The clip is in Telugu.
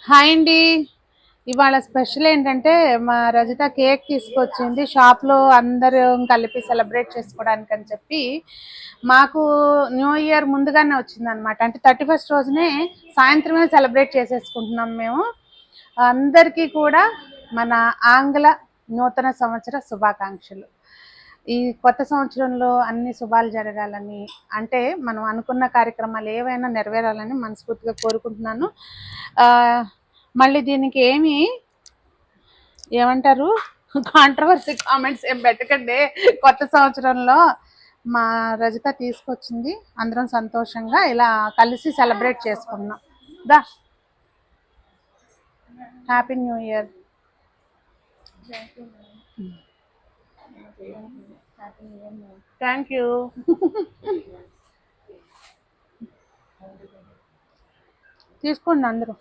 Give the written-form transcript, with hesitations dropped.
హాయ్ అండి. ఇవాళ స్పెషల్ ఏంటంటే మా రజిత కేక్ తీసుకొచ్చింది. షాప్లో అందరం కలిపి సెలబ్రేట్ చేసుకోవడానికి అని చెప్పి మాకు న్యూ ఇయర్ ముందుగానే వచ్చిందనమాట. అంటే 31st రోజునే సాయంత్రమే సెలబ్రేట్ చేసేసుకుంటున్నాం మేము. అందరికీ కూడా మన ఆంగ్ల నూతన సంవత్సర శుభాకాంక్షలు. ఈ కొత్త సంవత్సరంలో అన్ని శుభాలు జరగాలని, అంటే మనం అనుకున్న కార్యక్రమాలు ఏవైనా నెరవేరాలని మనస్ఫూర్తిగా కోరుకుంటున్నాను. మళ్ళీ దీనికి ఏమంటారు, కాంట్రవర్సీ కామెంట్స్ ఏం పెట్టకండి. కొత్త సంవత్సరంలో మా రజిత తీసుకొచ్చింది, అందరం సంతోషంగా ఇలా కలిసి సెలబ్రేట్ చేసుకున్నాం. దా happy new year. Thank you. తీసుకోండి అందరూ.